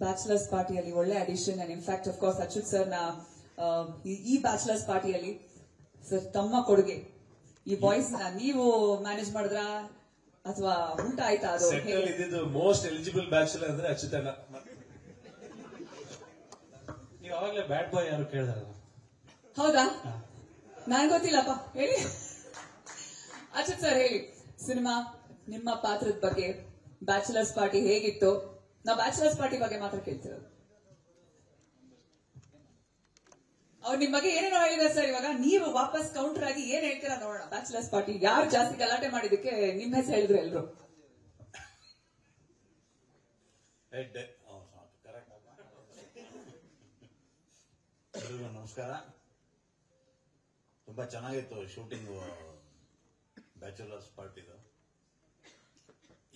Bachelors ಪಾರ್ಟಿಯಲ್ಲಿ ಒಳ್ಳೆ addition and in fact of course Achyut sir ನ ಈ ಬ್ಯಾಚಲರ್ಸ್ ಪಾರ್ಟಿಯಲ್ಲಿ ಸರ್ ತಮ್ಮ ಕೊಡುಗೆ ಈ ಬಾಯ್ಸ್ ನ ನೀವು ಮ್ಯಾನೇಜ್ ಮಾಡಿದ್ರ ಅಥವಾ ಉಲ್ಟಾ ಆಯ್ತಾ? ಅದು ಇದ್ದಿದ್ದು ಮೋಸ್ಟ್ ಎಲಿಜಿಬಲ್ ಬ್ಯಾಚಲರ್ ಅಂದ್ರೆ ಅಚ್ಯುತನ. ನೀವು ಅವಾಗಲೇ ಬ್ಯಾಡ್ ಬಾಯ್ ಯಾರು ಕೇಳಿದಾರ? ಹೌದಾ? ನನ್ ಗೊತ್ತಿಲ್ಲಪ್ಪ, ಹೇಳಿ ಅಚ್ಯುತ್ ಸರ್ ಹೇಳಿ. ಸಿನಿಮಾ ನಿಮ್ಮ ಪಾತ್ರದ ಬಗ್ಗೆ, ಬ್ಯಾಚಲರ್ಸ್ ಪಾರ್ಟಿ ಹೇಗಿತ್ತು? ನಾವು ಬ್ಯಾಚಲರ್ಸ್ ಪಾರ್ಟಿ ಬಗ್ಗೆ ಮಾತ್ರ ಕೇಳ್ತಿರೋದು. ಅವ್ರು ನಿಮ್ ಬಗ್ಗೆ ಏನೇನೋ ಹೇಳಿದಾರೆ ಸರ್. ಇವಾಗ ನೀವು ವಾಪಸ್ ಕೌಂಟರ್ ಆಗಿ ಏನ್ ಹೇಳ್ತೀರಾ ನೋಡೋಣ. ಬ್ಯಾಚಲರ್ಸ್ ಪಾರ್ಟಿ ಯಾರು ಜಾಸ್ತಿ ಗಲಾಟೆ ಮಾಡಿದಕ್ಕೆ ನಿಮ್ಮ ಹೆಸರು ಹೇಳಿದ್ರು ಎಲ್ರು? ನಮಸ್ಕಾರ. ತುಂಬಾ ಚೆನ್ನಾಗಿತ್ತು ಶೂಟಿಂಗ್ ಬ್ಯಾಚುಲರ್ಸ್ ಪಾರ್ಟಿದು.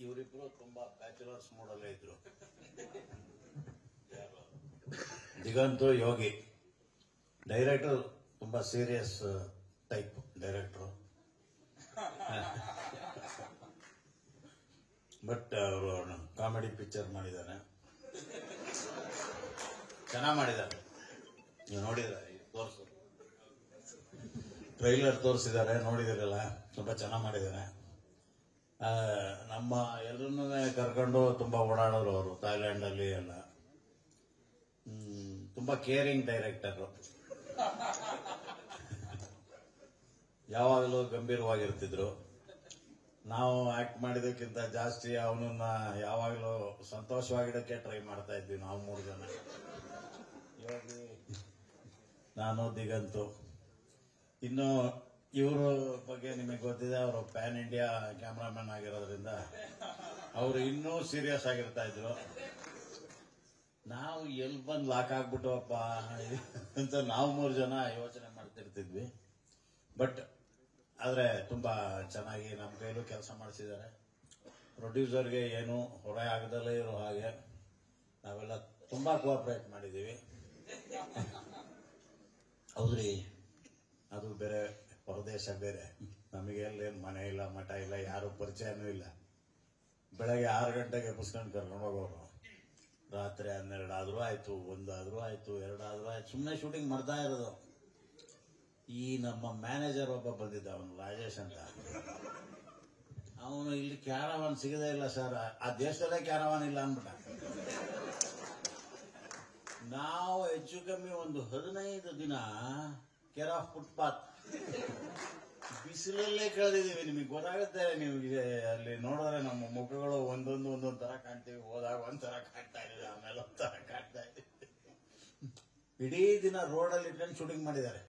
ಇವರಿಬ್ರು ತುಂಬಾ ಬ್ಯಾಚುಲರ್ಸ್ ಮೋಡಲ್ಲೇ ಇದ್ರು. ದಿಗಂತು ಯೋಗಿ. ಡೈರೆಕ್ಟರ್ ತುಂಬಾ ಸೀರಿಯಸ್ ಟೈಪ್ ಡೈರೆಕ್ಟರ್. ಬಟ್ ಅವರು ಕಾಮಿಡಿ ಪಿಕ್ಚರ್ ಮಾಡಿದ್ದಾನೆ, ಚೆನ್ನಾಗಿ ಮಾಡಿದ್ದಾರೆ. ನೀವು ನೋಡಿದ್ರೆ ತೋರಿಸು, ಟ್ರೈಲರ್ ತೋರಿಸಿದ್ದಾರೆ, ನೋಡಿದಿರಲ್ಲ. ತುಂಬಾ ಚೆನ್ನಾಗಿ ಮಾಡಿದ್ದಾರೆ. ನಮ್ಮ ಎಲ್ಲರನ್ನೂ ಕರ್ಕೊಂಡು ತುಂಬಾ ಓಡಾಡೋರು ಅವರು ಥೈಲ್ಯಾಂಡ್ ಅಲ್ಲಿ ಎಲ್ಲ. ತುಂಬಾ ಕೇರಿಂಗ್ ಡೈರೆಕ್ಟರ್. ಯಾವಾಗಲೂ ಗಂಭೀರವಾಗಿರ್ತಿದ್ರು. ನಾವು ಆಕ್ಟ್ ಮಾಡಿದಕ್ಕಿಂತ ಜಾಸ್ತಿ ಅವನನ್ನ ಯಾವಾಗಲೂ ಸಂತೋಷವಾಗಿಡಕ್ಕೆ ಟ್ರೈ ಮಾಡ್ತಾ ಇದ್ವಿ ನಾವು 3 ಜನ. ಯೋಗಿ, ನಾನು, ದಿಗಂತು. ಇನ್ನು ಇವ್ರ ಬಗ್ಗೆ ನಿಮಗೆ ಗೊತ್ತಿದೆ, ಅವರು ಪ್ಯಾನ್ ಇಂಡಿಯಾ ಕ್ಯಾಮ್ರಾಮನ್ ಆಗಿರೋದ್ರಿಂದ ಅವರು ಇನ್ನೂ ಸೀರಿಯಸ್ ಆಗಿರ್ತಾ ಇದ್ರು. ನಾವು ಎಲ್ಲಿ ಬಂದು ಲಾಕ್ ಆಗ್ಬಿಟ್ಟವಪ್ಪ ಅಂತ ನಾವು 3 ಜನ ಯೋಚನೆ ಮಾಡ್ತಿರ್ತಿದ್ವಿ. ಬಟ್ ಆದ್ರೆ ತುಂಬಾ ಚೆನ್ನಾಗಿ ನಮ್ಮ ಕೈಲೂ ಕೆಲಸ ಮಾಡಿಸಿದ್ದಾರೆ. ಪ್ರೊಡ್ಯೂಸರ್ಗೆ ಏನು ಹೊರೆ ಆಗದಲ್ಲೇ ಇರೋ ಹಾಗೆ ನಾವೆಲ್ಲ ತುಂಬಾ ಕೋಆಪರೇಟ್ ಮಾಡಿದ್ದೀವಿ. ಹೌದ್ರಿ, ಅದು ಬೇರೆ, ಹೊರದೇಶ ಬೇರೆ. ನಮಗೆ ಅಲ್ಲೇನು ಮನೆ ಇಲ್ಲ, ಮಠ ಇಲ್ಲ, ಯಾರು ಪರಿಚಯನೂ ಇಲ್ಲ. ಬೆಳಗ್ಗೆ 6 ಗಂಟೆಗೆ ಎಬ್ಬಿಸ್ಕೊಂಡು ಕರ್ಕೊಂಡು ಹೋಗೋರು. ರಾತ್ರಿ 12 ಆದ್ರೂ ಆಯ್ತು, 1 ಆದ್ರೂ ಆಯ್ತು, 2 ಆದ್ರೂ ಆಯ್ತು, ಸುಮ್ಮನೆ ಶೂಟಿಂಗ್ ಮಾಡ್ತಾ ಇರೋದು. ಈ ನಮ್ಮ ಮ್ಯಾನೇಜರ್ ಒಬ್ಬ ಬಂದಿದ್ದ, ಅವನು ರಾಜೇಶ್ ಅಂತ. ಅವನು ಇಲ್ಲಿ ಕ್ಯಾರವಾನ್ ಸಿಗದೇ ಇಲ್ಲ ಸರ್, ಆ ದೇಶದಲ್ಲೇ ಕ್ಯಾರವಾನ್ ಇಲ್ಲ ಅಂದ್ಬಿಟ್ಟ. ನಾವು ಹೆಚ್ಚು ಕಮ್ಮಿ ಒಂದು 15 ದಿನ ಕೇರ್ ಆಫ್ ಫುಟ್ಪಾತ್ ಬಿಸಿಲಲ್ಲೇ ಕಳೆದಿದ್ದೀವಿ. ನಿಮಗೆ ಗೊತ್ತಾಗುತ್ತೆ, ನಿಮಗೆ ಅಲ್ಲಿ ನೋಡಿದ್ರೆ ನಮ್ಮ ಮುಖಗಳು ಒಂದೊಂದು ತರ ಕಾಣ್ತೀವಿ. ಹೋದಾಗ ಒಂಥರ ಕಾಣ್ತಾ ಇದೀವಿ, ಆಮೇಲೆ ಒಂಥರ ಕಾಣ್ತಾ ಇದೀವಿ. ಇಡೀ ದಿನ ರೋಡಲ್ಲಿ ಇಟ್ಕೊಂಡು ಶೂಟಿಂಗ್ ಮಾಡಿದ್ದಾರೆ.